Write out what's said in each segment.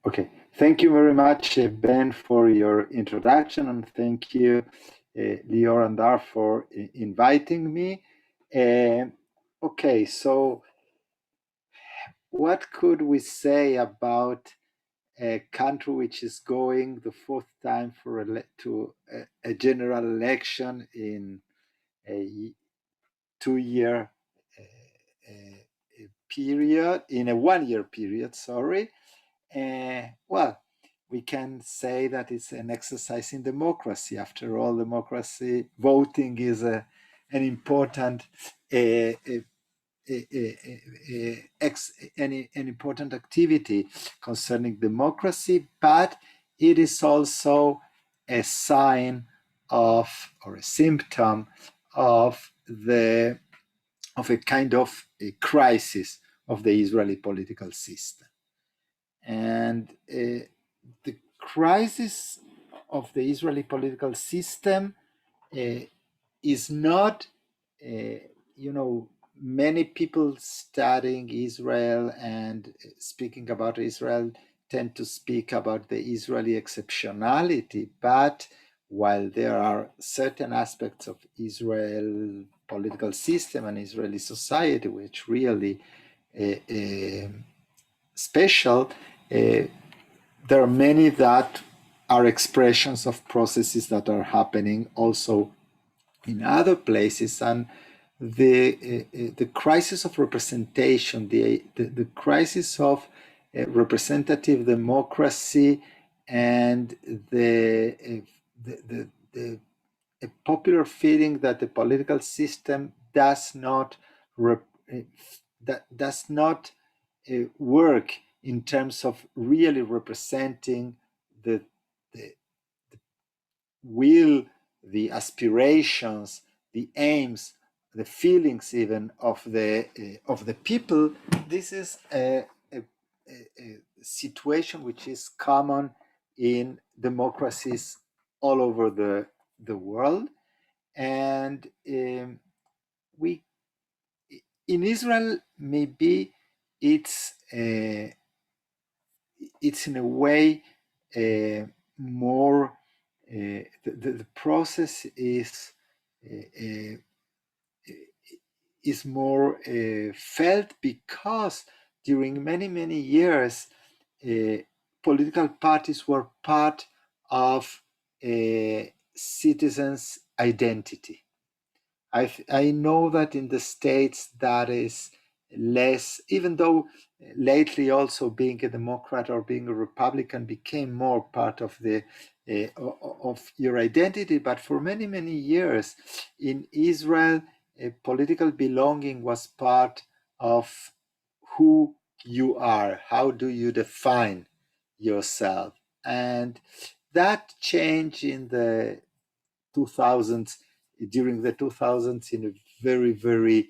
Okay, thank you very much, Ben, for your introduction, and thank you, Lior and Dar, for inviting me. Okay, so what could we say about a country which is going the fourth time for a general election in a 2 year period, in a 1 year period, sorry. Well, we can say that it's an exercise in democracy. After all, democracy, voting is an important an important activity concerning democracy, but it is also a sign of, or a symptom of a kind of a crisis of the Israeli political system. And the crisis of the Israeli political system is not, many people studying Israel and speaking about Israel tend to speak about the Israeli exceptionality, but while there are certain aspects of Israel political system and Israeli society which really special, there are many that are expressions of processes that are happening also in other places, and the crisis of representation, the crisis of representative democracy, and the popular feeling that the political system does not work in terms of really representing the, the will, the aspirations, the aims, the feelings even of the people. This is a situation which is common in democracies all over the world, and we in Israel maybe it's in a way more the process is more felt because during many years political parties were part of citizens' identity. I know that in the States that is less, even though lately also being a Democrat or being a Republican became more part of the of your identity. But for many years in Israel, political belonging was part of who you are. How do you define yourself? And that changed in the 2000s, during the 2000s, in a very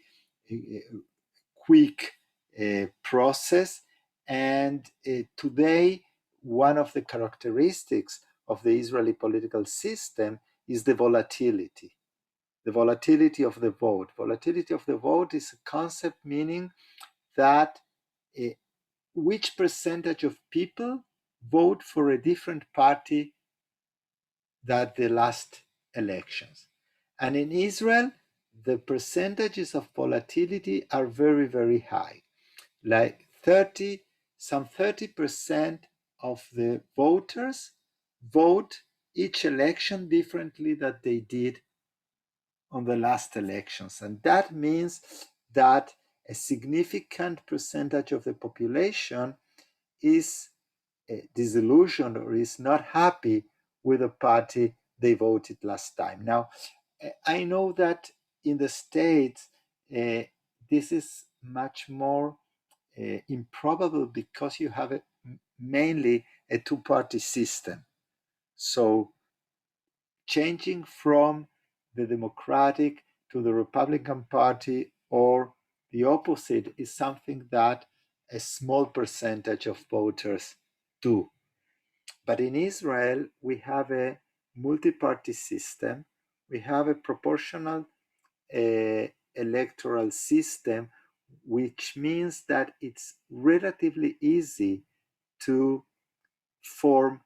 quick process. And today, one of the characteristics of the Israeli political system is the volatility of the vote. Volatility of the vote is a concept meaning that which percentage of people vote for a different party than the last elections. And in Israel, the percentages of volatility are very high. Like 30% of the voters vote each election differently than they did on the last elections. And that means that a significant percentage of the population is disillusioned or is not happy with the party they voted last time. Now, I know that in the States, this is much more improbable because you have mainly a two-party system. So changing from the Democratic to the Republican Party or the opposite is something that a small percentage of voters do. But in Israel, we have a multi-party system. We have a proportional electoral system, which means that it's relatively easy to form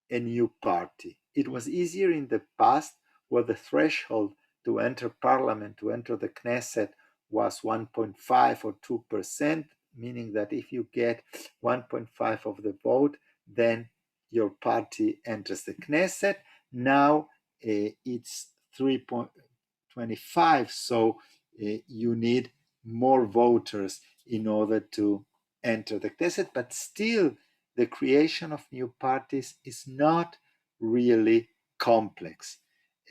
a new party. It was easier in the past, where the threshold to enter parliament, to enter the Knesset, was 1.5 or 2%, meaning that if you get 1.5 of the vote, then your party enters the Knesset. Now it's 3.25, so you need more voters in order to enter the Knesset, but still the creation of new parties is not really complex.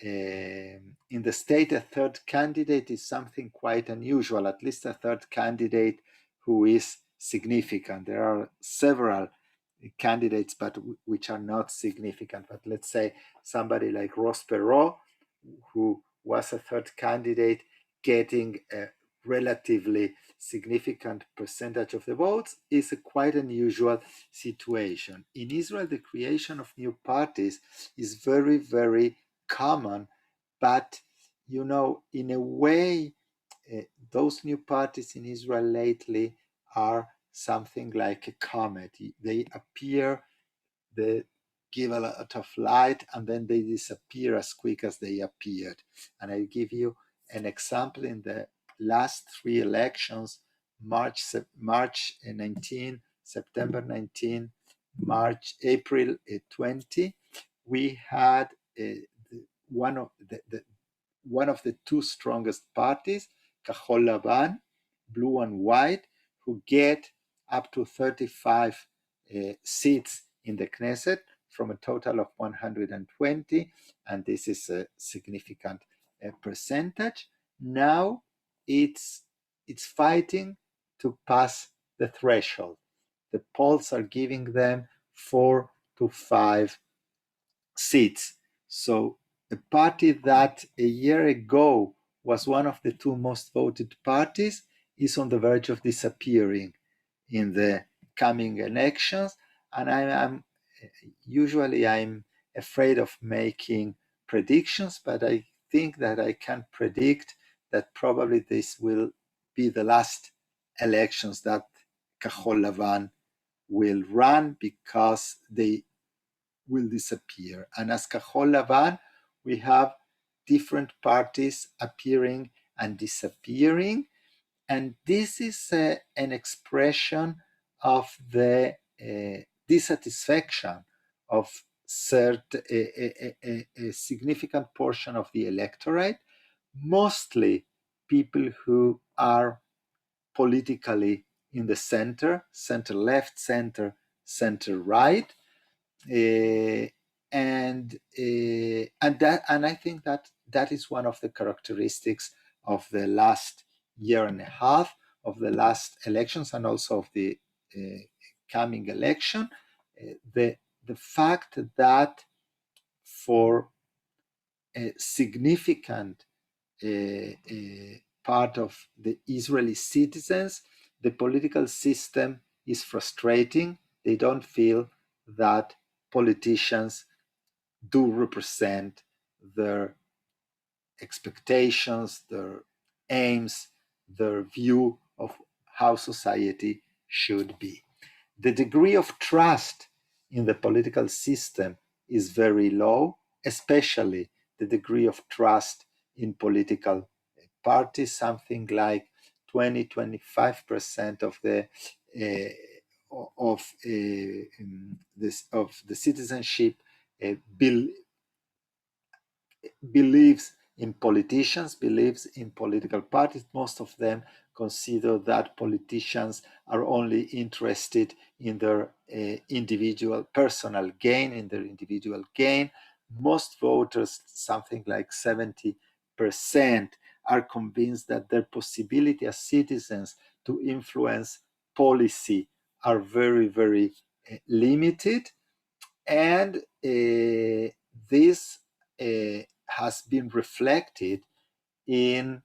In the state, a third candidate is something quite unusual, at least a third candidate who is significant. There are several candidates, but which are not significant. But let's say somebody like Ross Perot, who was a third candidate, getting a relatively significant percentage of the votes, is a quite unusual situation. In Israel, the creation of new parties is very, very common, but in a way, those new parties in Israel lately are something like a comet. They appear, they give a lot of light, and then they disappear as quick as they appeared. And I'll give you an example. In the last three elections, March 19, September 19, April 20, we had one of the two strongest parties, Kahol Lavan, blue and white, who get up to 35 seats in the Knesset from a total of 120, and this is a significant percentage. Now it's fighting to pass the threshold. The polls are giving them 4 to 5 seats. So a party that a year ago was one of the two most voted parties is on the verge of disappearing in the coming elections. And I'm afraid of making predictions, but I think that I can predict that probably this will be the last elections that Kahol Lavan will run, because they will disappear. And as Kahol Lavan, we have different parties appearing and disappearing. And this is an expression of the dissatisfaction of a significant portion of the electorate, mostly people who are politically in the center left, center right, and I think that is one of the characteristics of the last year and a half, of the last elections, and also of the coming election. The fact that for a significant part of the Israeli citizens, the political system is frustrating. They don't feel that politicians do represent their expectations, their aims, their view of how society should be. The degree of trust in the political system is very low, especially the degree of trust in political parties. Something like 20-25% of the citizenship believes in politicians, believes in political parties. Most of them consider that politicians are only interested in their individual personal gain, in their individual gain. Most voters, something like 70%, are convinced that their possibility as citizens to influence policy are very, very limited. And this has been reflected in,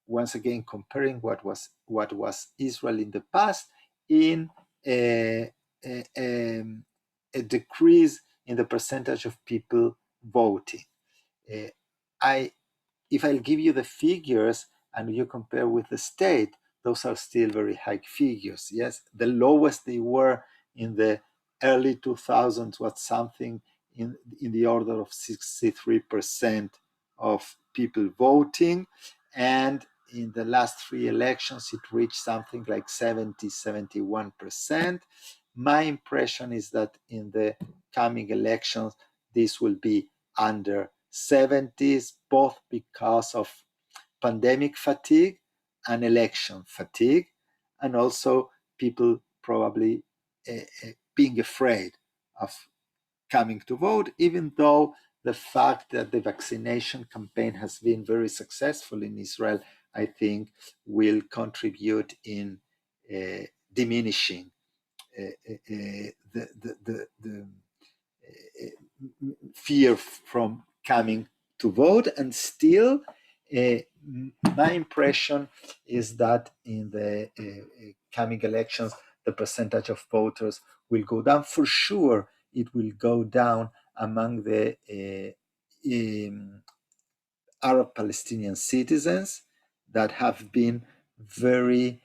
once again, comparing what was Israel in the past, in a decrease in the percentage of people voting. If I'll give you the figures and you compare with the state, those are still very high figures. Yes, the lowest they were in the early 2000s was something in the order of 63% of people voting. And in the last three elections, it reached something like 71%. My impression is that in the coming elections, this will be under 70s, both because of pandemic fatigue and election fatigue, and also people probably being afraid of coming to vote, even though the fact that the vaccination campaign has been very successful in Israel, I think, will contribute in diminishing the fear from coming to vote. And still, my impression is that in the coming elections, the percentage of voters will go down. For sure, it will go down among the Arab Palestinian citizens that have been very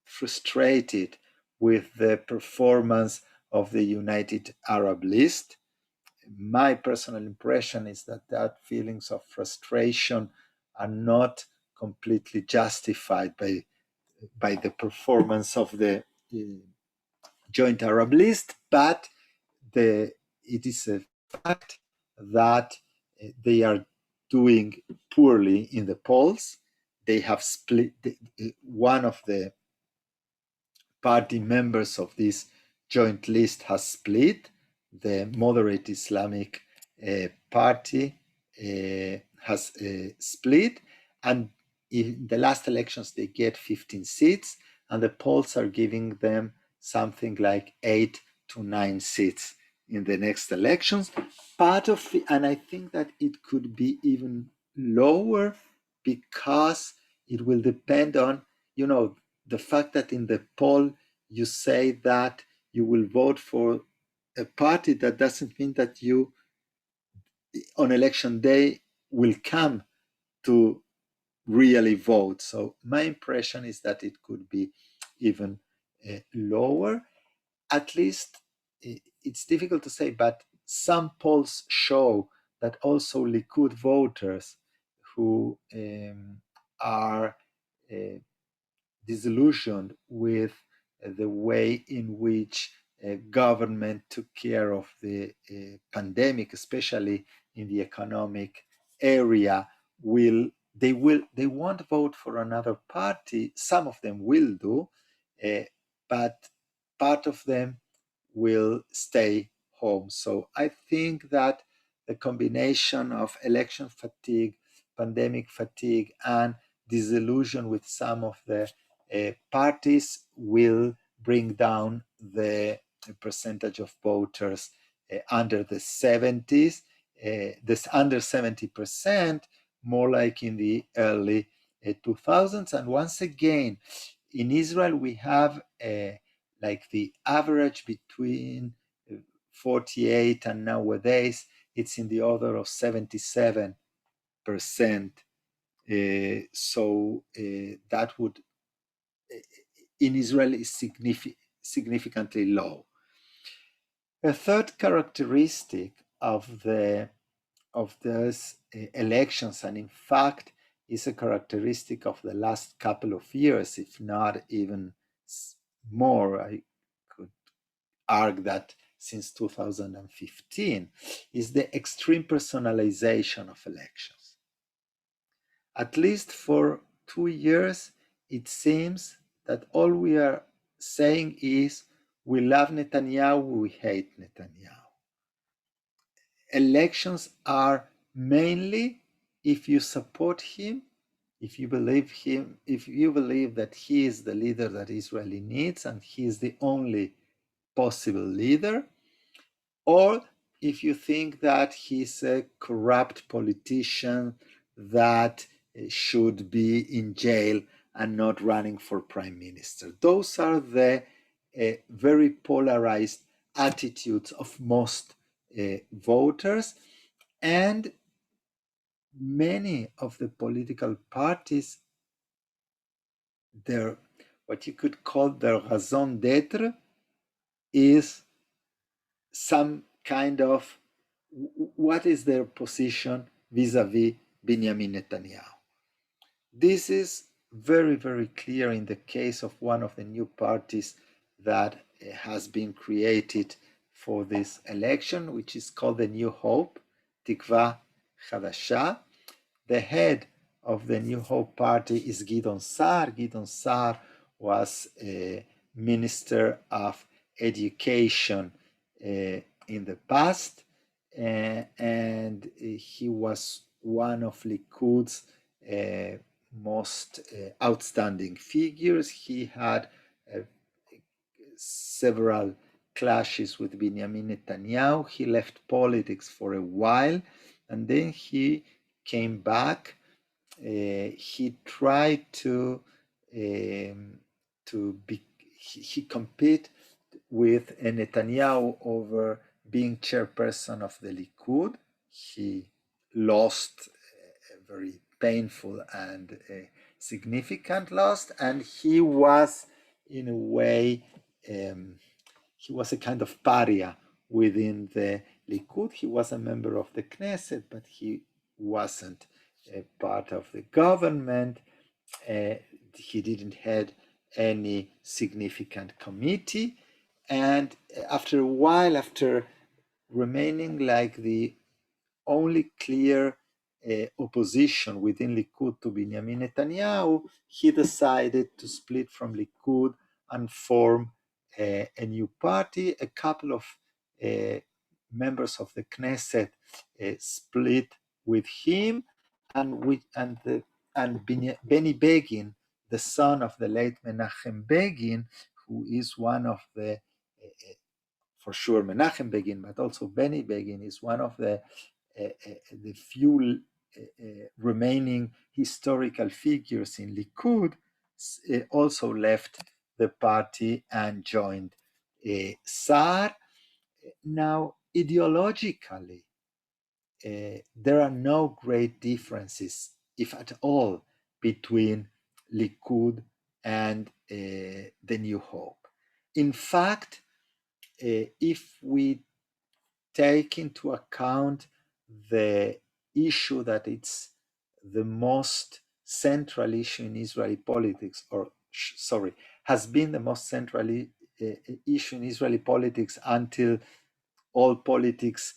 frustrated with the performance of the United Arab List. My personal impression is that feelings of frustration are not completely justified by the performance of the Joint Arab List, but it is a fact that they are doing poorly in the polls. They have split. One of the party members of this joint list has split. The moderate Islamic party has split, and in the last elections they get 15 seats, and the polls are giving them something like 8 to 9 seats in the next elections. And I think that it could be even lower, because it will depend on, the fact that in the poll you say that you will vote for a party, that doesn't mean that you on election day will come to really vote. So my impression is that it could be even lower. At least it's difficult to say, but some polls show that also Likud voters who are disillusioned with the way in which government took care of the pandemic, especially in the economic area, they won't vote for another party. Some of them will do, but part of them will stay home. So I think that the combination of election fatigue, pandemic fatigue, and disillusion with some of the parties will bring down the percentage of voters under the 70s, this under 70%, more like in the early 2000s. And once again, in Israel, we have like the average between 48 and nowadays it's in the order of 77%. So that would in Israel is significantly low. A third characteristic of those elections, and in fact is a characteristic of the last couple of years, if not even more, I could argue that since 2015, is the extreme personalization of elections. At least for 2 years, it seems that all we are saying is we love Netanyahu, we hate Netanyahu. Elections are mainly if you support him, if you believe that he is the leader that Israel needs and he is the only possible leader, or if you think that he's a corrupt politician that should be in jail and not running for prime minister. Those are the very polarized attitudes of most voters, and many of the political parties, their what you could call their raison d'etre is some kind of what is their position vis-a-vis Benjamin Netanyahu. This is very, very clear in the case of one of the new parties that has been created for this election, which is called the New Hope, Tikva Hadasha. The head of the New Hope Party is Gidon Sar. Gidon Sar was a Minister of Education in the past, and he was one of Likud's most outstanding figures. He had several clashes with Benjamin Netanyahu. He left politics for a while, and then he came back. He tried to he compete with Netanyahu over being chairperson of the Likud. He lost a very painful and significant loss, and he was in a way he was a kind of pariah within the Likud. He was a member of the Knesset, but he wasn't a part of the government. He didn't have any significant committee. And after a while, after remaining like the only clear opposition within Likud to Benjamin Netanyahu, he decided to split from Likud and form a new party. A couple of members of the Knesset split with him, and Benny Begin, the son of the late Menachem Begin, who is one of the for sure Menachem Begin, but also Benny Begin is one of the few remaining historical figures in Likud, also left the party and joined Saar. Now, ideologically, there are no great differences, if at all, between Likud and the New Hope. In fact, if we take into account the issue that it's the most central issue in Israeli politics, has been the most central issue in Israeli politics until all politics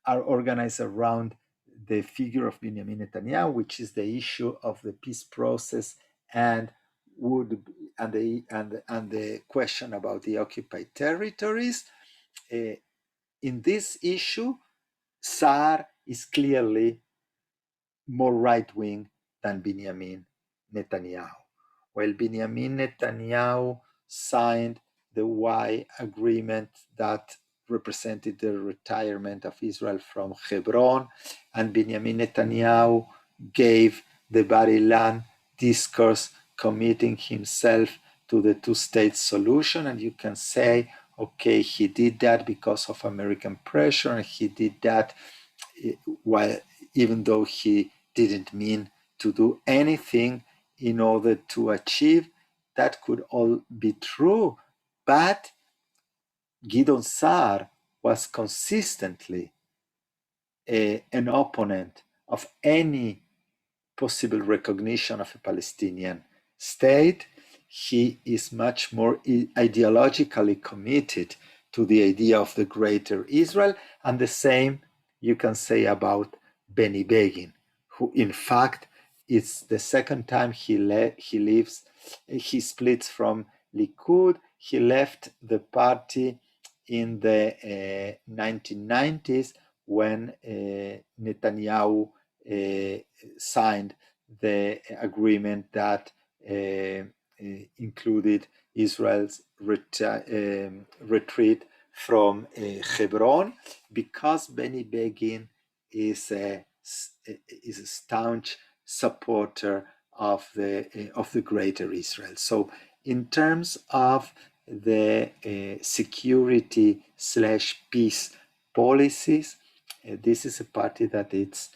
are organized around the figure of Benjamin Netanyahu, which is the issue of the peace process and the question about the occupied territories. In this issue, Saar is clearly more right-wing than Benjamin Netanyahu. While Benjamin Netanyahu signed the Y agreement that represented the retirement of Israel from Hebron, and Benjamin Netanyahu gave the Bar Ilan discourse committing himself to the two-state solution, and you can say, okay, he did that because of American pressure, and he did that while even though he didn't mean to do anything in order to achieve. That could all be true, but Gidon Saar was consistently an opponent of any possible recognition of a Palestinian state. He is much more ideologically committed to the idea of the greater Israel, and the same you can say about Benny Begin, who in fact it's the second time he splits from Likud. He left the party in the 1990s when Netanyahu signed the agreement that included Israel's retreat from Hebron, because Benny Begin is a staunch supporter of the greater Israel. So in terms of the security/peace policies, this is a party that it's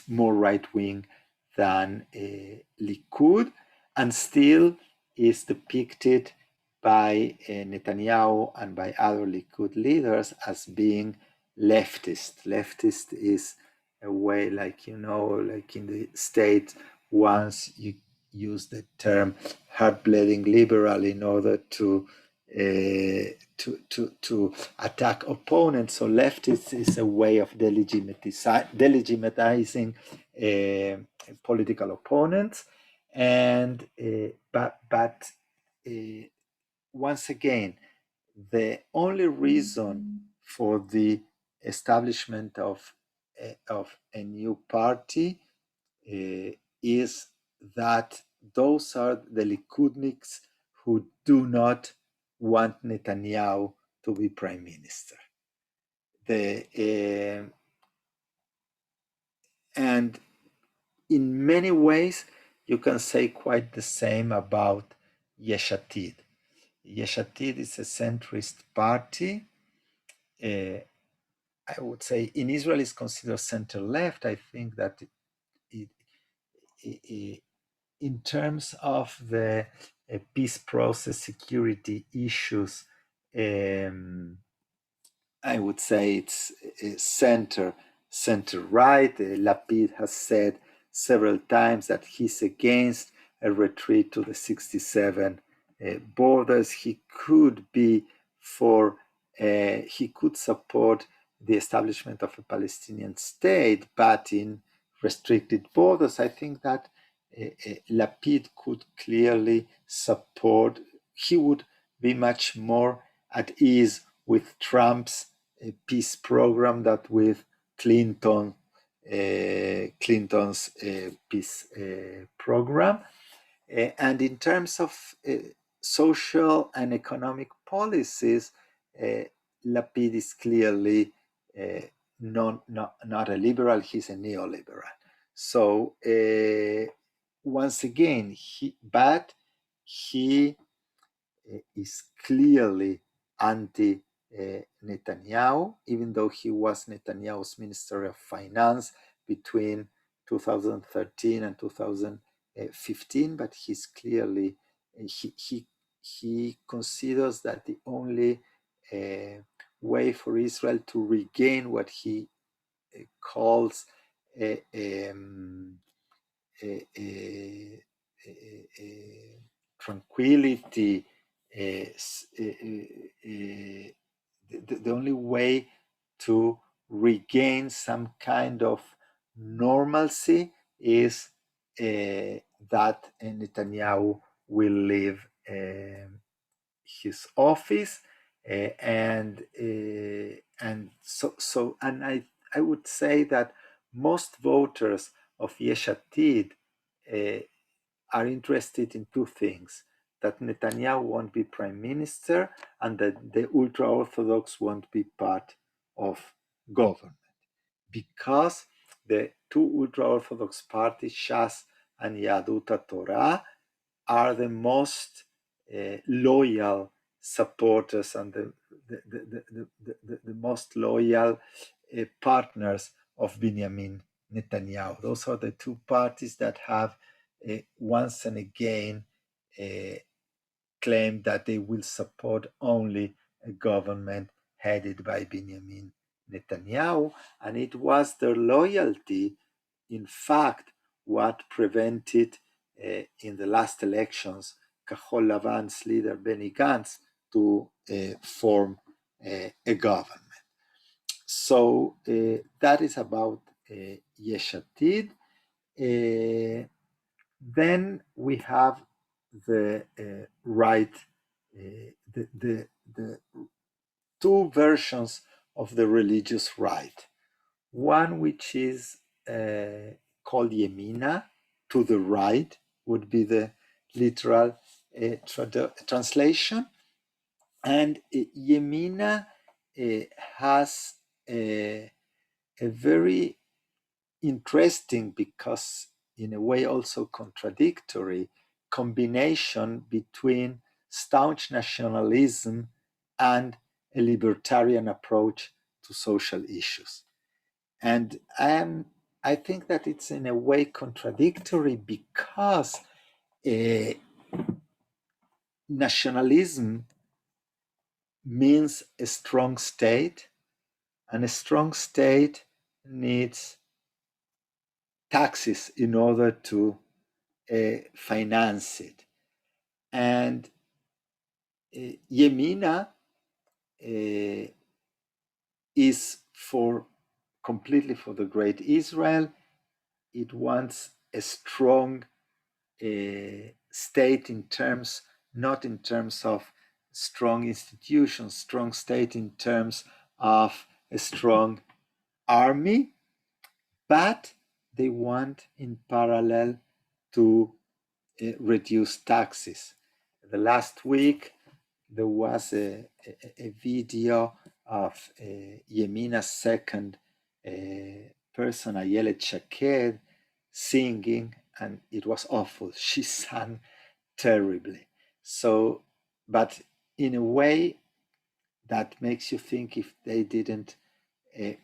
more right-wing than Likud, and still is depicted by Netanyahu and by other Likud leaders as being leftist. Leftist is a way, like in the States, once you use the term hard-bleeding liberal in order to attack opponents. So leftist is a way of delegitimizing political opponents, and but once again, the only reason for the establishment of a new party is that those are the Likudniks who do not want Netanyahu to be prime minister. And in many ways, you can say quite the same about Yesh Atid. Yesh Atid is a centrist party. I would say in Israel is considered center-left. I think that in terms of the peace process, security issues, I would say it's center-right. Lapid has said several times that he's against a retreat to the 67 borders. He could be he could support the establishment of a Palestinian state, but in restricted borders. I think that Lapid could clearly support, he would be much more at ease with Trump's peace program than with Clinton's peace program. And in terms of social and economic policies, Lapid is clearly not a liberal, he's a neoliberal. So once again, he is clearly anti-Netanyahu, even though he was Netanyahu's Minister of Finance between 2013 and 2015, but he's clearly, he considers that the only way for Israel to regain what he calls tranquility, the only way to regain some kind of normalcy is that Netanyahu will leave his office, and I would say that most voters of Yesh Atid are interested in two things: that Netanyahu won't be prime minister and that the ultra-Orthodox won't be part of government. Because the two ultra-Orthodox parties, Shas and Yahadut Torah, are the most loyal supporters and the most loyal partners of Benjamin Netanyahu. Those are the two parties that have once and again claimed that they will support only a government headed by Benjamin Netanyahu, and it was their loyalty, in fact, what prevented in the last elections Kahol Lavan's leader Benny Gantz to form a government. So that is about Yesh Atid. Then we have the right, the two versions of the religious right. One which is called Yemina, to the right, would be the literal translation. And Yemina has a very interesting, because in a way also contradictory, combination between staunch nationalism and a libertarian approach to social issues. And I think that it's in a way contradictory because nationalism means a strong state, and a strong state needs taxes in order to finance it. And Yemina is completely for the great Israel. It wants a strong state not in terms of strong institutions, strong state in terms of a strong army, but they want in parallel to reduce taxes. The last week, there was a video of Yemina's second person, Ayelet Shaked, singing, and it was awful. She sang terribly. So, but in a way that makes you think if they didn't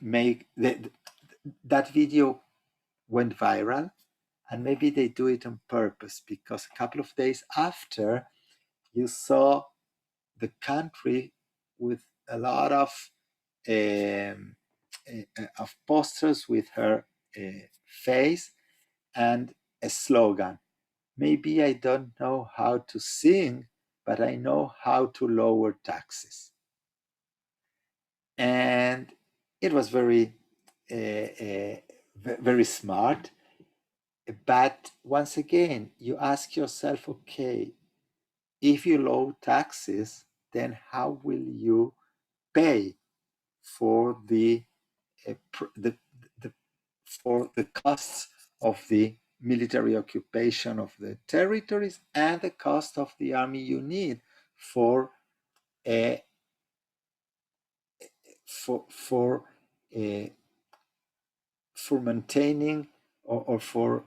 make that video went viral, and maybe they do it on purpose, because a couple of days after, you saw the country with a lot of posters with her face and a slogan. Maybe I don't know how to sing, but I know how to lower taxes. And it was very smart. But once again, you ask yourself, okay, if you lower taxes, then how will you pay for the for the costs of the military occupation of the territories and the cost of the army you need for maintaining or for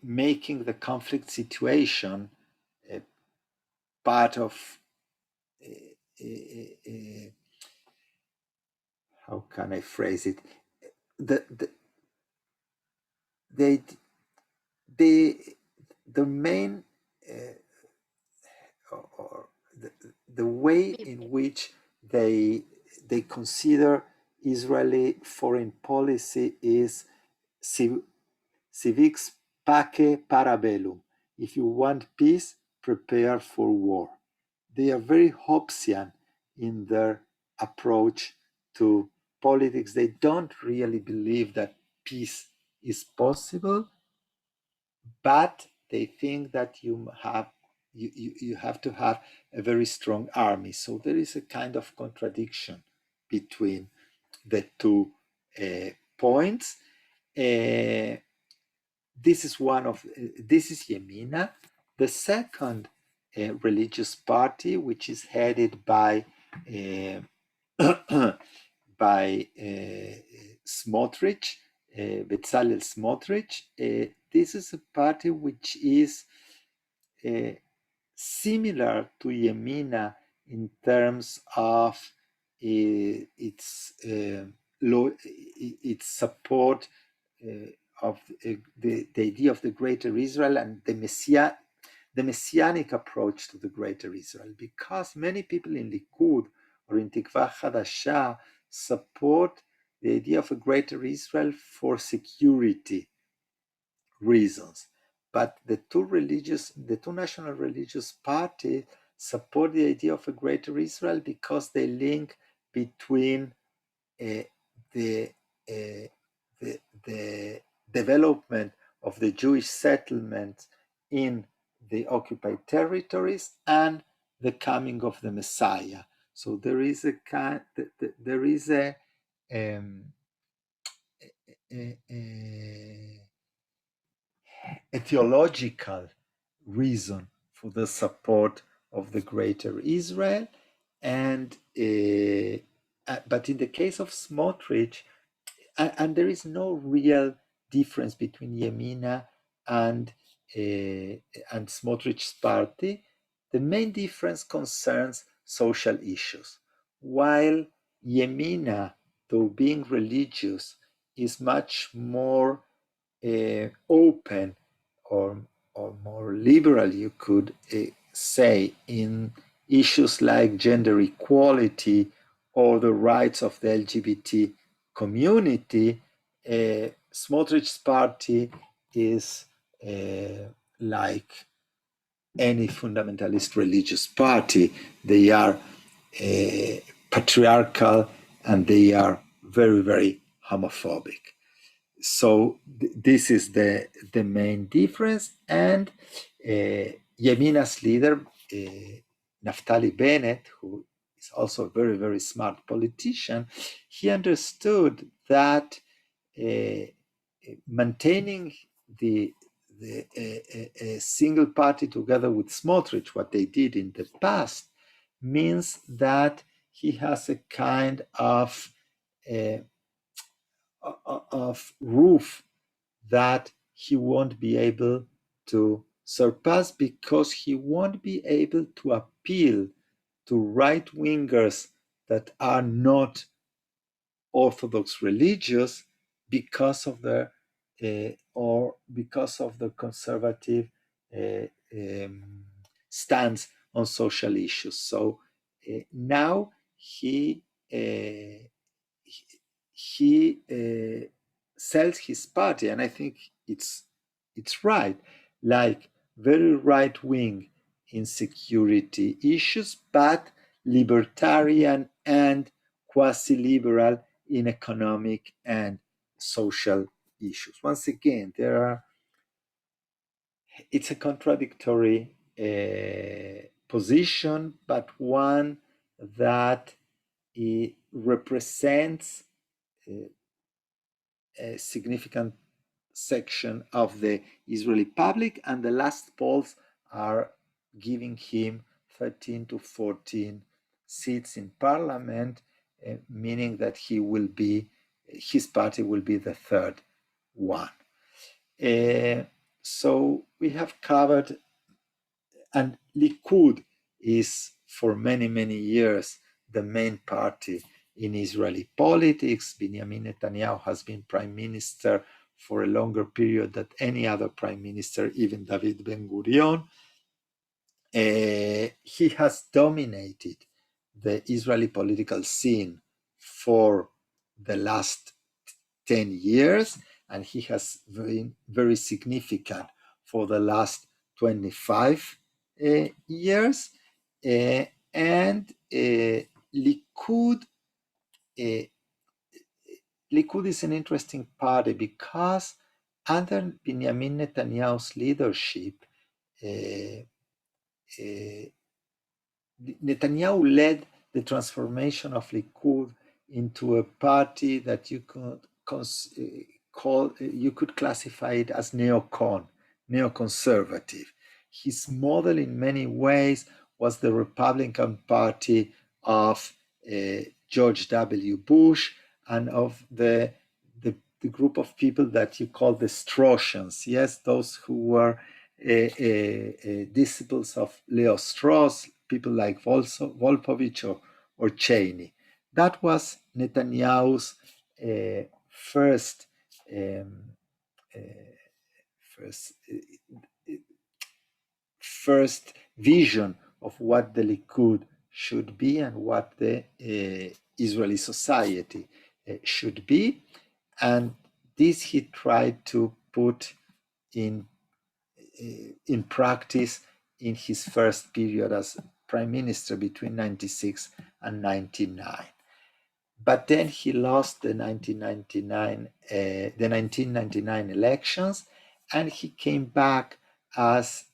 making the conflict situation part of how can I phrase it? The main or the way in which they consider Israeli foreign policy is civics pace para bellum. If you want peace, prepare for war. They are very Hobbesian in their approach to politics. They don't really believe that peace is possible, but they think that you have to have a very strong army. So there is a kind of contradiction between the two points. This is Yemina. The second religious party, which is headed by Smotrich, Bezalel Smotrich. This is a party which is similar to Yemina in terms of its support of the idea of the Greater Israel and the messianic approach to the Greater Israel, because many people in Likud or in Tikva Hadasha support the idea of a Greater Israel for security reasons. But the two national religious parties support the idea of a Greater Israel because they link between the development of the Jewish settlements in the occupied territories and the coming of the Messiah. So there is a theological reason for the support of the Greater Israel, and but in the case of Smotrich, and there is no real difference between Yemina and Smotrich's party. The main difference concerns social issues. While Yemina, though being religious, is much more open or more liberal, you could say, in issues like gender equality or the rights of the LGBT community, Smotrich's party is like any fundamentalist religious party. They are patriarchal and they are very, very homophobic. So this is the main difference. And Yemina's leader, Naftali Bennett, who is also a very, very smart politician, he understood that maintaining a single party together with Smotrich, what they did in the past, means that he has a kind of roof that he won't be able to surpass, because he won't be able to appeal to right wingers that are not Orthodox religious because of the or because of the conservative stance on social issues. So now he sells his party, and I think it's right, like very right wing in security issues, but libertarian and quasi liberal in economic and social issues. Once again, it's a contradictory position, but one that represents a significant section of the Israeli public, and the last polls are giving him 13 to 14 seats in parliament, meaning that his party will be the third one. So we have covered, and Likud is for many, many years the main party in Israeli politics. Benjamin Netanyahu has been prime minister for a longer period than any other prime minister, even David Ben Gurion. He has dominated the Israeli political scene for the last 10 years, and he has been very significant for the last 25 years. And Likud is an interesting party because under Benjamin Netanyahu's leadership, Netanyahu led the transformation of Likud into a party that you could classify it as neoconservative. His model in many ways was the Republican Party of George W. Bush and of the group of people that you call the Straussians, yes, those who were disciples of Leo Strauss, people like Volpovich or Cheney. That was Netanyahu's first vision of what the Likud should be and what the Israeli society should be. And this he tried to put in practice in his first period as prime minister between 96 and 99. But then he lost the 1999 elections, and he came back as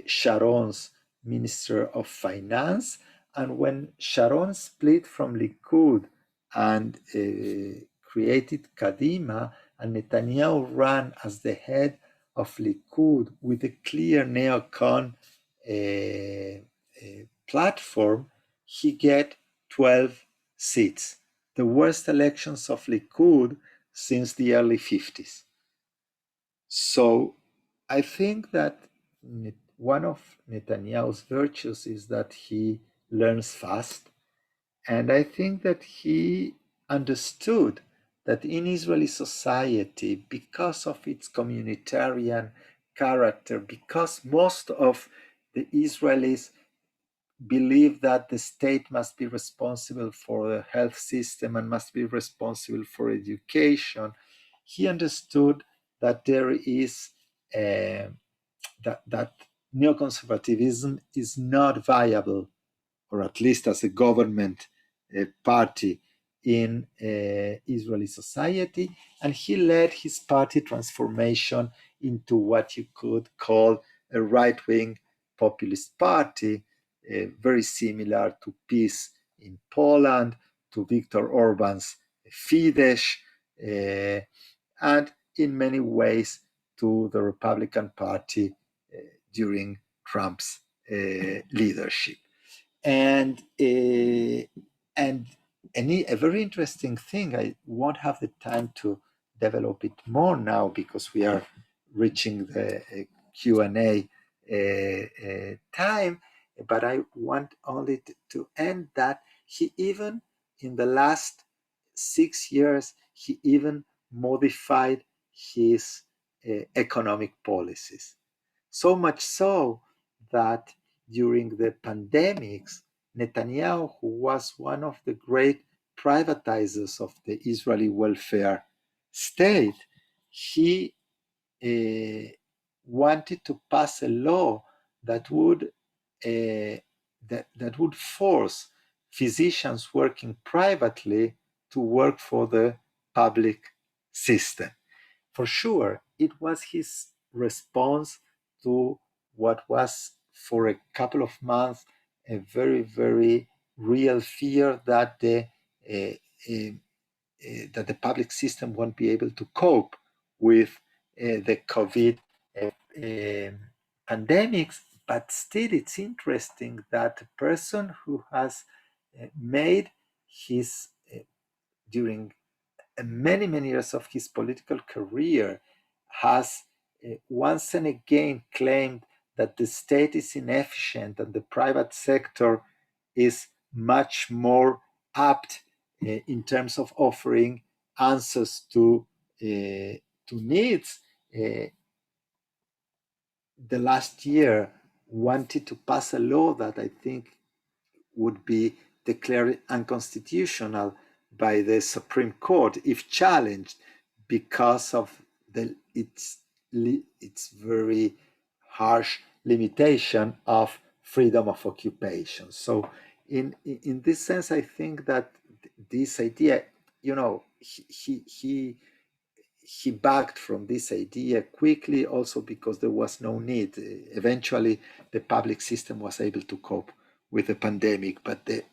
Sharon's Minister of Finance. And when Sharon split from Likud and created Kadima, and Netanyahu ran as the head of Likud with a clear neocon platform, he get 12 seats, the worst elections of Likud since the early 50s. So I think that one of Netanyahu's virtues is that he learns fast. And I think that he understood that in Israeli society, because of its communitarian character, because most of the Israelis believe that the state must be responsible for the health system and must be responsible for education. He understood that there is that neoconservatism is not viable, or at least as a government party in Israeli society, and he led his party transformation into what you could call a right-wing populist party, very similar to PiS in Poland, to Viktor Orban's Fidesz, and in many ways to the Republican Party during Trump's leadership. And a very interesting thing, I won't have the time to develop it more now because we are reaching the Q&A time, but I want only to end that he even, in the last 6 years, he even modified his economic policies. So much so that during the pandemics, Netanyahu, who was one of the great privatizers of the Israeli welfare state, he wanted to pass a law that would that would force physicians working privately to work for the public system. For sure, it was his response to what was for a couple of months a very, very real fear that the public system won't be able to cope with the COVID pandemics. But still, it's interesting that a person who has made his during many, many years of his political career has once and again claimed that the state is inefficient and the private sector is much more apt in terms of offering answers to needs. The last year wanted to pass a law that I think would be declared unconstitutional by the Supreme Court if challenged because of its very harsh limitation of freedom of occupation. So in this sense, I think that this idea, he backed from this idea quickly, also because there was no need. Eventually, the public system was able to cope with the pandemic, but the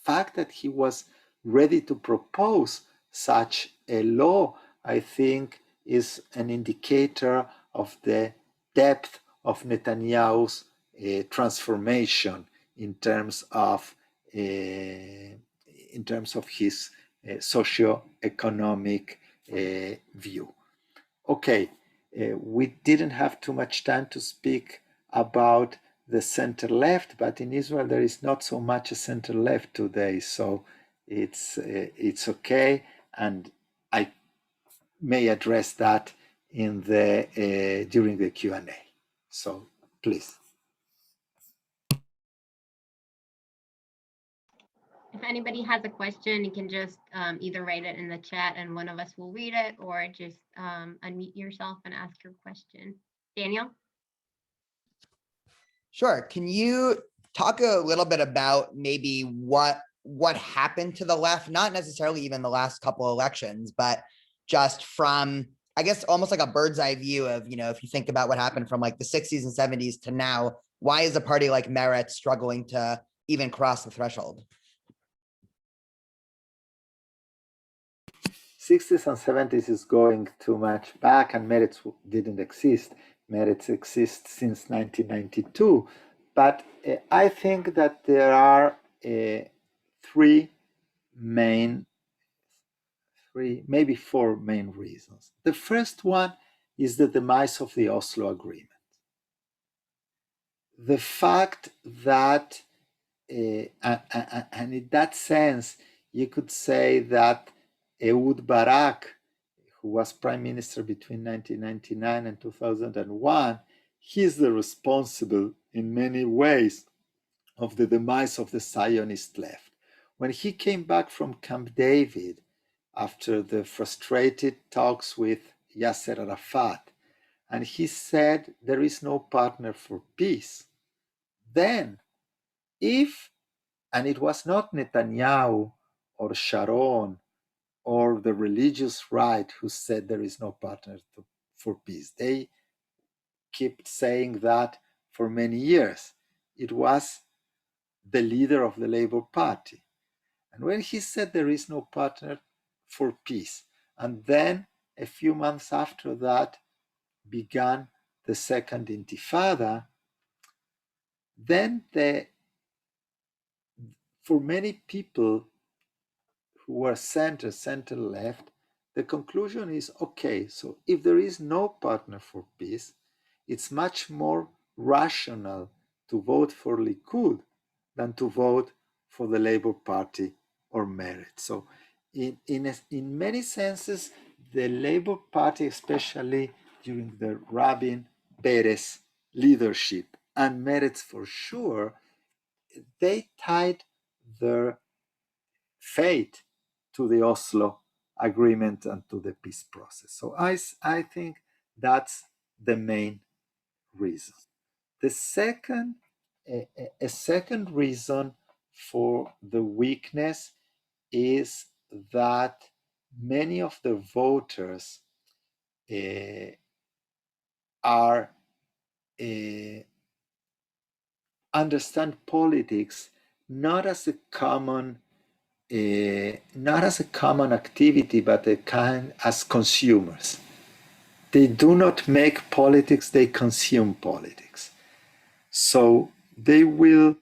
fact that he was ready to propose such a law, I think, is an indicator of the depth of Netanyahu's transformation in terms of his socio-economic view. Okay, we didn't have too much time to speak about the center left, but in Israel there is not so much a center left today, so it's okay, and I may address that in the during the Q&A. So please. If anybody has a question, you can just either write it in the chat and one of us will read it, or just unmute yourself and ask your question. Daniel? Sure. Can you talk a little bit about maybe what happened to the left, not necessarily even the last couple elections, but just from, I guess, almost like a bird's eye view of, if you think about what happened from like the 60s and 70s to now, why is a party like Meretz struggling to even cross the threshold? 60s and 70s is going too much back, and Meretz didn't exist. Meretz exists since 1992. But I think that there are maybe four main reasons. The first one is the demise of the Oslo Agreement. The fact that, and in that sense, you could say that Ehud Barak, who was prime minister between 1999 and 2001, he's the responsible in many ways of the demise of the Zionist left. When he came back from Camp David after the frustrated talks with Yasser Arafat, and he said there is no partner for peace, then if, and it was not Netanyahu or Sharon or the religious right who said there is no partner for peace. They kept saying that for many years. It was the leader of the Labour Party. And when he said there is no partner for peace, and then a few months after that began the second intifada, then for many people who were center left, the conclusion is, okay, so if there is no partner for peace, it's much more rational to vote for Likud than to vote for the Labour Party or Meretz. So in many senses, the Labour Party, especially during the Rabin Peres leadership, and Meretz for sure, they tied their fate to the Oslo agreement and to the peace process. So I think that's the main reason. The second, a second reason for the weakness is that many of the voters are understand politics not as a common not as a common activity, but a kind as consumers. They do not make politics; they consume politics. So they will,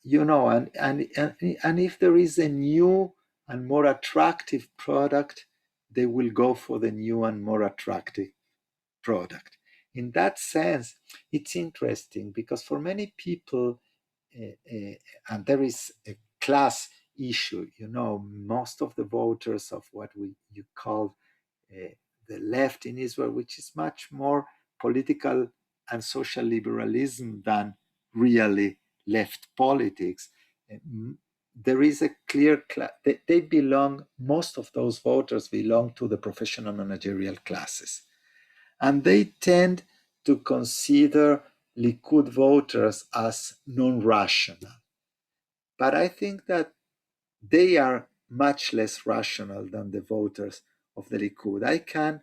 and if there is a new and more attractive product, they will go for the new and more attractive product. In that sense, it's interesting because for many people, and there is a class issue, most of the voters of what you call the left in Israel, which is much more political and social liberalism than really left politics. There is a clear they belong, most of those voters belong to the professional managerial classes. And they tend to consider Likud voters as non-rational. But I think that they are much less rational than the voters of the Likud. I can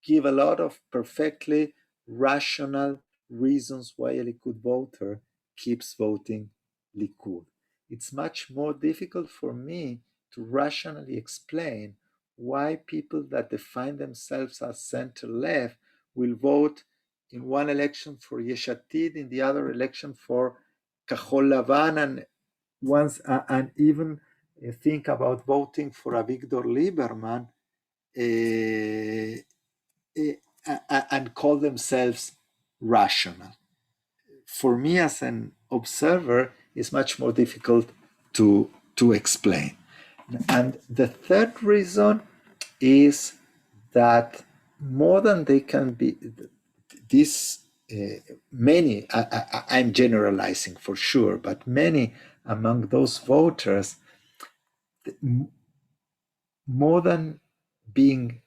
give a lot of perfectly rational reasons why a Likud voter keeps voting Likud. It's much more difficult for me to rationally explain why people that define themselves as center-left will vote in one election for Yesh Atid, in the other election for Kahol Lavan, and even think about voting for Avigdor Lieberman, and call themselves rational. For me as an observer, it's much more difficult to explain. And the third reason is that more than they can be, this many, I'm generalizing for sure, but many among those voters, more than being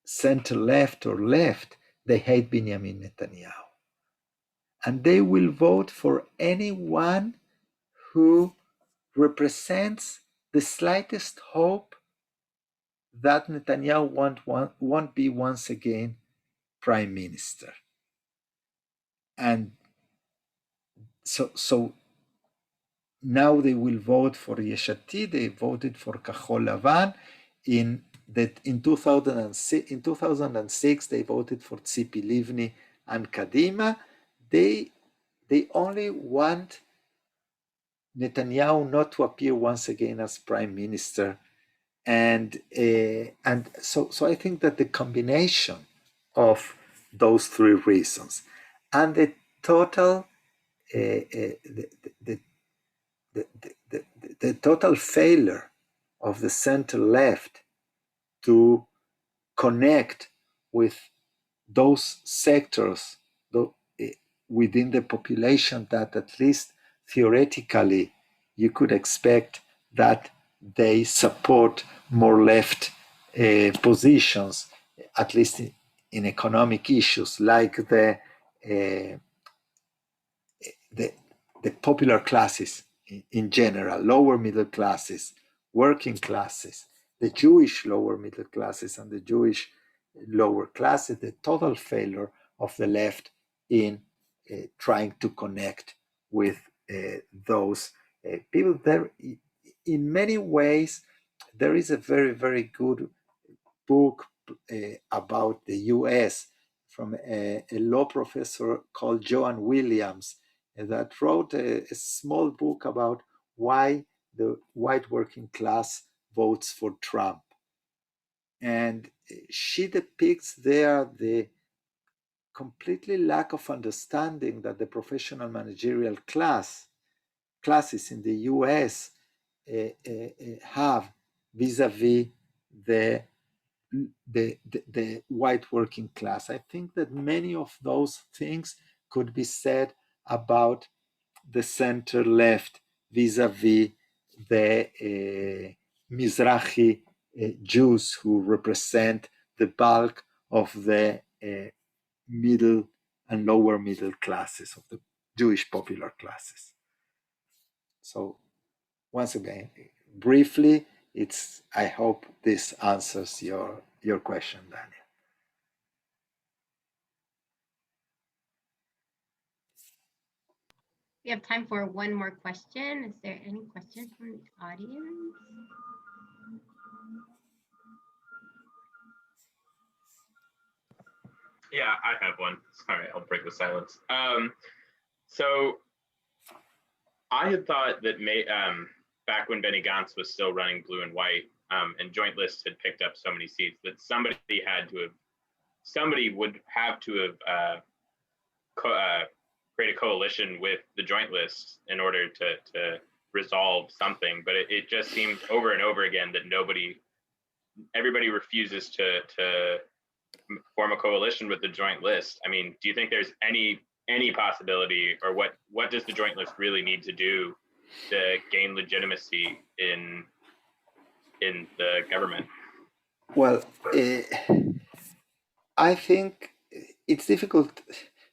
center left or left, they hate Benjamin Netanyahu. And they will vote for anyone who represents the slightest hope that Netanyahu won't be once again prime minister. And so now they will vote for Yesh Atid. They voted for Kahol Lavan. In 2006, they voted for Tzipi Livni and Kadima. They only want Netanyahu not to appear once again as prime minister, and so I think that the combination of those three reasons and the total the total failure of the center left to connect with those sectors within the population that at least theoretically you could expect that they support more left positions, at least in economic issues like uh, the, the popular classes in general, lower middle classes, working classes, the Jewish lower middle classes and the Jewish lower classes, the total failure of the left in trying to connect with those people. There, in many ways, there is a very, very good book about the US from a law professor called Joan Williams that wrote a small book about why the white working class votes for Trump. And she depicts there the completely lack of understanding that the professional managerial classes in the US have vis-a-vis the the white working class. I think that many of those things could be said about the center left vis-a-vis the Mizrahi Jews who represent the bulk of the middle and lower middle classes of the Jewish popular classes. So once again, briefly, I hope this answers your question, Daniel. We have time for one more question. Is there any questions from the audience? Yeah, I have one. Sorry, I'll break the silence. So I had thought that back when Benny Gantz was still running blue and white, and Joint List had picked up so many seats that somebody would have to have create a coalition with the Joint List in order to resolve something. But it just seems over and over again that everybody refuses to form a coalition with the Joint List. I mean, do you think there's any possibility, or what does the Joint List really need to do to gain legitimacy in the government? Well, I think it's difficult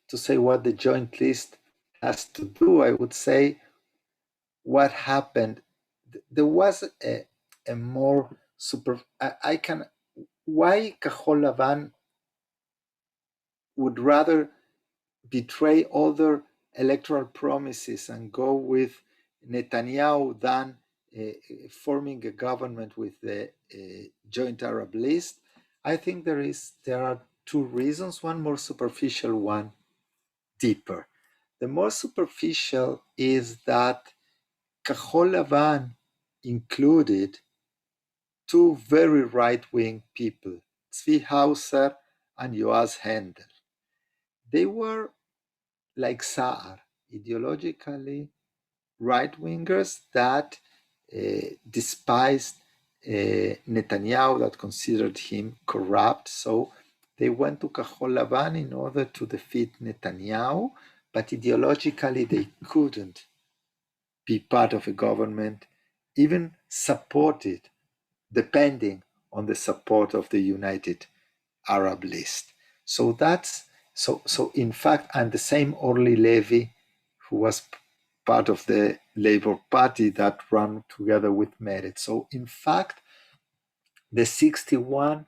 to say what the Joint List has to do. I would say what happened. There was a more why Cajol Lavan would rather betray other electoral promises and go with Netanyahu than forming a government with the Joint Arab List. I think there are two reasons, one more superficial, one deeper. The more superficial is that Cajol Lavan included two very right-wing people, Tzvi Hauser and Yoaz Hendel. They were like Saar, ideologically right-wingers that despised Netanyahu, that considered him corrupt. So they went to Cajol Lavan in order to defeat Netanyahu, but ideologically they couldn't be part of a government, even supported, depending on the support of the United Arab List. So that's so in fact, and the same Orly Levy, who was part of the Labour Party that ran together with Meretz. So in fact, the 61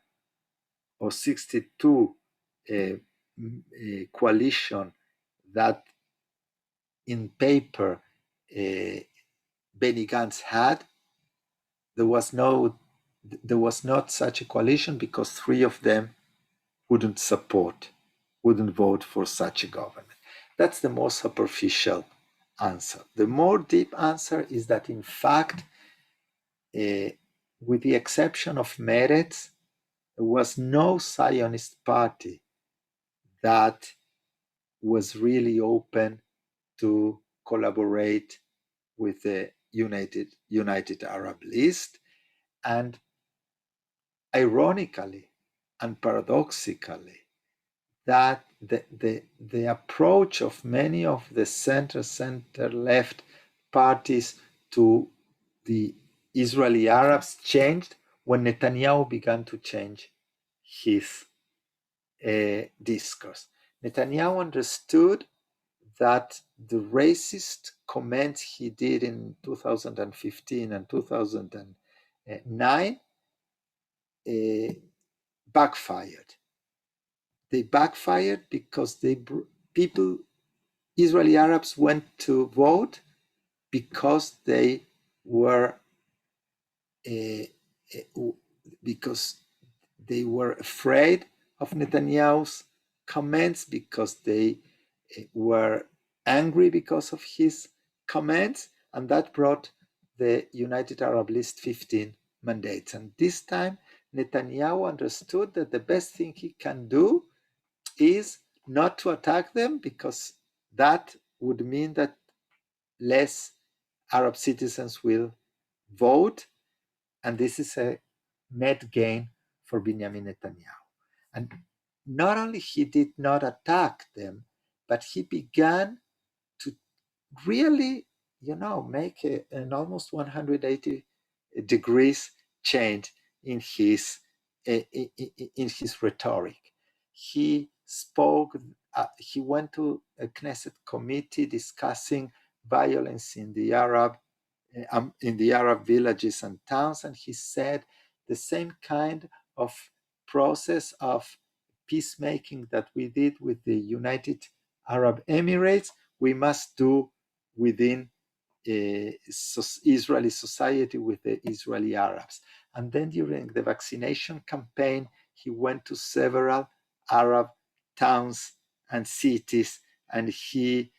or 62 coalition that in paper Benny Gantz had, there was not such a coalition because three of them wouldn't vote for such a government. That's the most superficial answer. The more deep answer is that, in fact, with the exception of Meretz, there was no Zionist party that was really open to collaborate with the United Arab List. And ironically and paradoxically, that the approach of many of the center left parties to the Israeli Arabs changed when Netanyahu began to change his discourse. Netanyahu understood that the racist comments he did in 2015 and 2009 backfired. They backfired because Israeli Arabs went to vote because they were because they were afraid of Netanyahu's comments, because they were angry because of his comments, and that brought the United Arab List 15 mandates. And this time, Netanyahu understood that the best thing he can do is not to attack them, because that would mean that less Arab citizens will vote, and this is a net gain for Benjamin Netanyahu. And not only he did not attack them, but he began to really, make an almost 180 degrees change in his rhetoric. He spoke. He went to a Knesset committee discussing violence in the Arab villages and towns, and he said the same kind of process of peacemaking that we did with the United Arab Emirates, we must do within Israeli society with the Israeli Arabs. And then during the vaccination campaign, he went to several Arab towns and cities, and he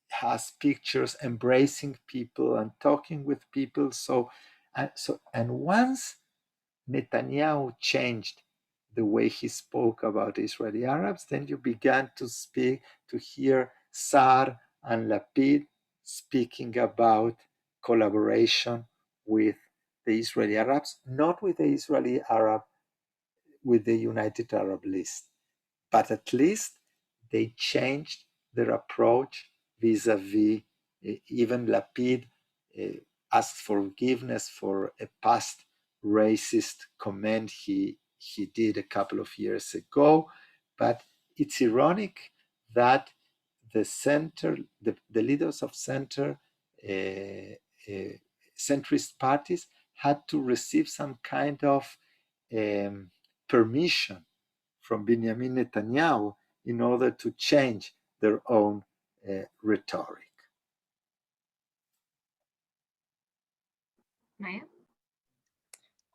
has pictures embracing people and talking with people. And once Netanyahu changed the way he spoke about Israeli Arabs, then you began to hear Saar and Lapid speaking about collaboration with the Israeli Arabs, not with the Israeli Arab, with the United Arab List. But at least they changed their approach vis-a-vis. Even Lapid asked forgiveness for a past racist comment he did a couple of years ago. But it's ironic that the leaders of centrist parties had to receive some kind of permission from Benjamin Netanyahu in order to change their own rhetoric. Maya?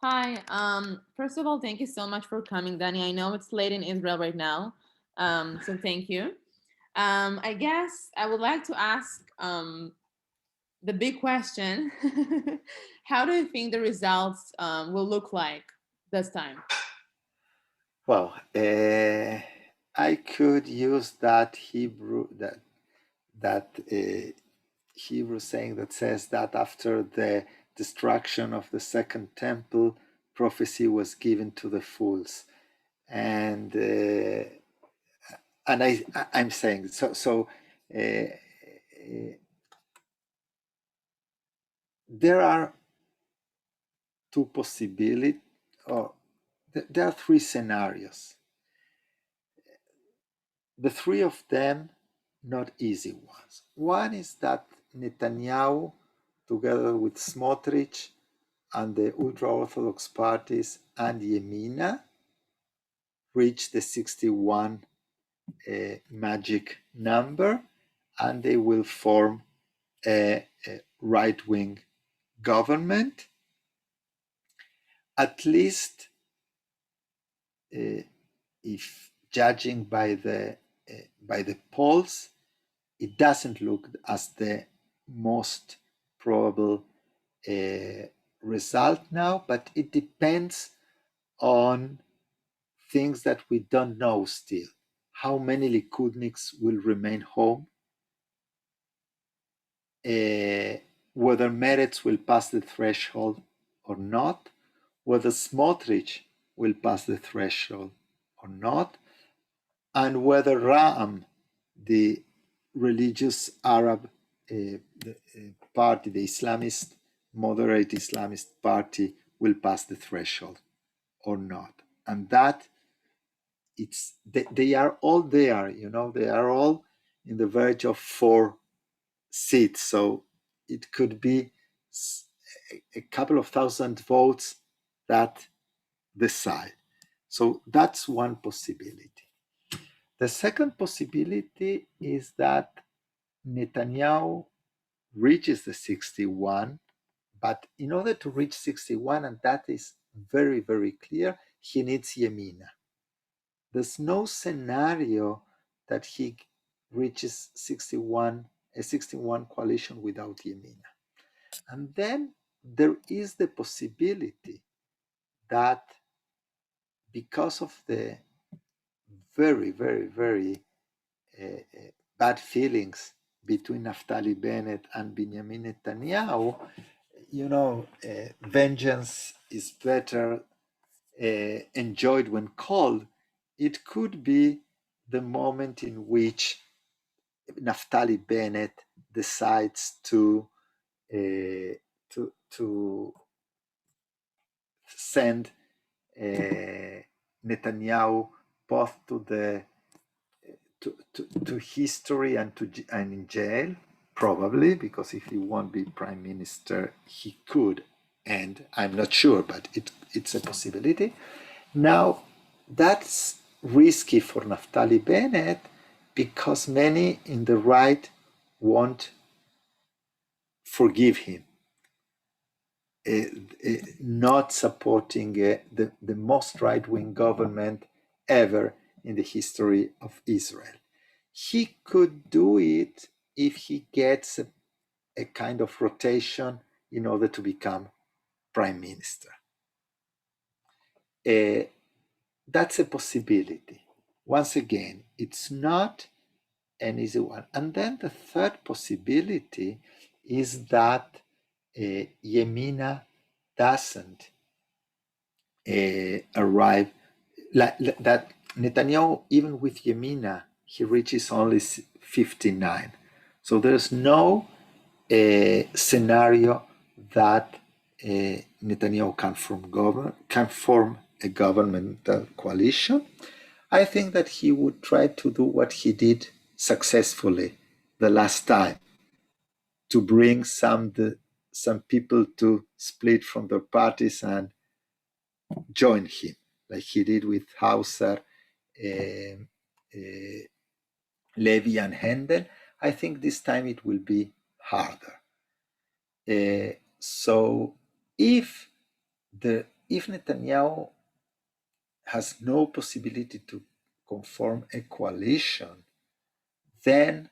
Hi. First of all, thank you so much for coming, Dani. I know it's late in Israel right now, so thank you. I guess I would like to ask the big question: how do you think the results will look like this time? Well, I could use that Hebrew Hebrew saying that says that after the destruction of the second temple, prophecy was given to the fools, and I'm saying so. There are two possibilities, or there are three scenarios. The three of them not easy ones. One is that Netanyahu, together with Smotrich and the ultra-Orthodox parties and Yemina, reach the 61 magic number, and they will form a right-wing government. At least, if judging by the polls, it doesn't look as the most probable result now, but it depends on things that we don't know still. How many Likudniks will remain home? Whether Meretz will pass the threshold or not, whether Smotrich will pass the threshold or not, and whether Ram, the religious Arab party, the Islamist, moderate Islamist party, will pass the threshold or not. And that they are all there, they are all in the verge of 4 seats. So it could be a couple of thousand votes that decide. So that's one possibility. The second possibility is that Netanyahu reaches the 61, but in order to reach 61, and that is very, very clear, he needs Yemina. There's no scenario that he reaches 61, a 61 coalition without Yemina. And then there is the possibility that because of the very, very, very bad feelings between Naftali Bennett and Benjamin Netanyahu, vengeance is better enjoyed when cold. It could be the moment in which Naftali Bennett decides to send Netanyahu both to history and in jail, probably, because if he won't be prime minister, he could, and I'm not sure, but it's a possibility. Now, that's risky for Naftali Bennett because many in the right won't forgive him, not supporting the most right-wing government ever in the history of Israel. He could do it if he gets a kind of rotation in order to become prime minister. That's a possibility. Once again, it's not an easy one. And then the third possibility is that Yemina doesn't arrive, that Netanyahu, even with Yemina, he reaches only 59. So there's no scenario that Netanyahu can form a governmental coalition. I think that he would try to do what he did successfully the last time, to bring some people to split from their parties and join him, like he did with Hauser, Levy, and Handel. I think this time it will be harder. So if Netanyahu has no possibility to conform a coalition, then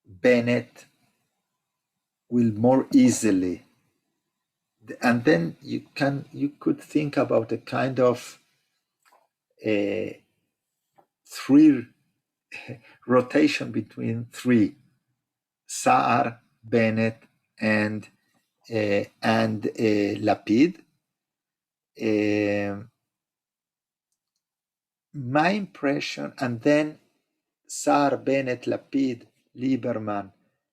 Bennett will more easily, and then you could think about a kind of three rotation between 3: Saar, Bennett, and Lapid. My impression, and then Saar, Bennett, Lapid, Lieberman,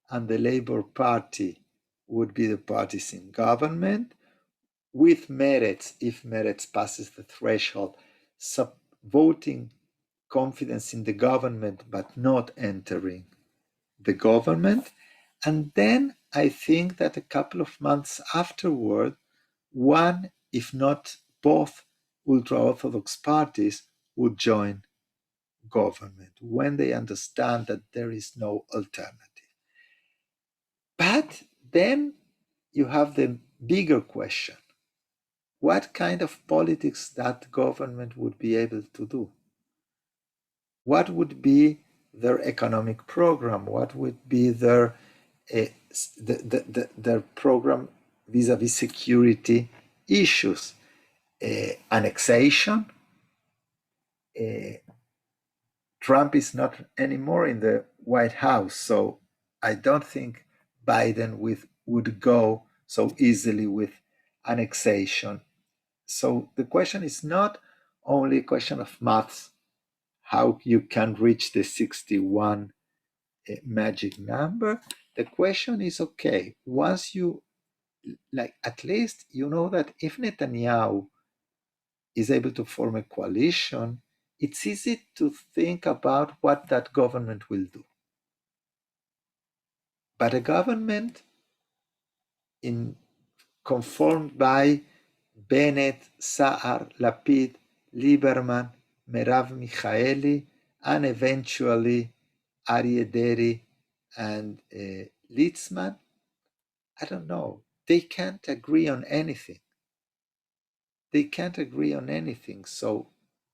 and the Labour Party would be the parties in government, with Meretz, if Meretz passes the threshold, voting confidence in the government but not entering the government. And then I think that a couple of months afterward, one, if not both, ultra-Orthodox parties would join government when they understand that there is no alternative. But then you have the bigger question: what kind of politics that government would be able to do? What would be their economic program? What would be their program vis-a-vis security issues? Annexation? Trump is not anymore in the White House, so I don't think Biden would go so easily with annexation. So the question is not only a question of maths how you can reach the 61 magic number. The question is, okay, once you, like, at least you know that if Netanyahu is able to form a coalition, it's easy to think about what that government will do. But a government conformed by Bennett, Saar, Lapid, Lieberman, Merav Michaeli, and eventually Aryeh Deri and Litzman, I don't know. They can't agree on anything. They can't agree on anything. So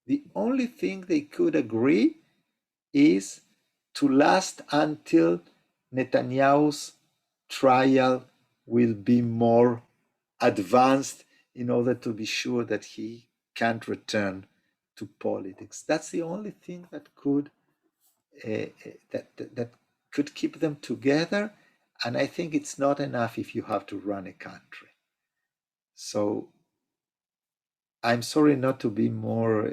the only thing they could agree is to last until Netanyahu's trial will be more advanced in order to be sure that he can't return to politics. That's the only thing that could that could keep them together. And I think it's not enough if you have to run a country. So I'm sorry not to be more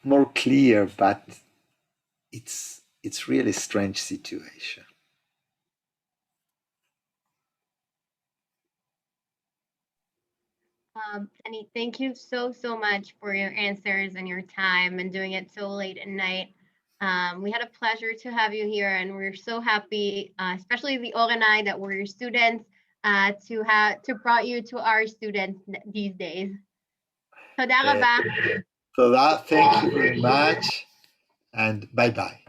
more clear, but it's really strange situation. Dani, thank you so much for your answers and your time and doing it so late at night. We had a pleasure to have you here, and we're so happy, especially the Or and I, that we're your students, to brought you to our students these days. תודה רבה. תודה, thank you very much, and bye bye.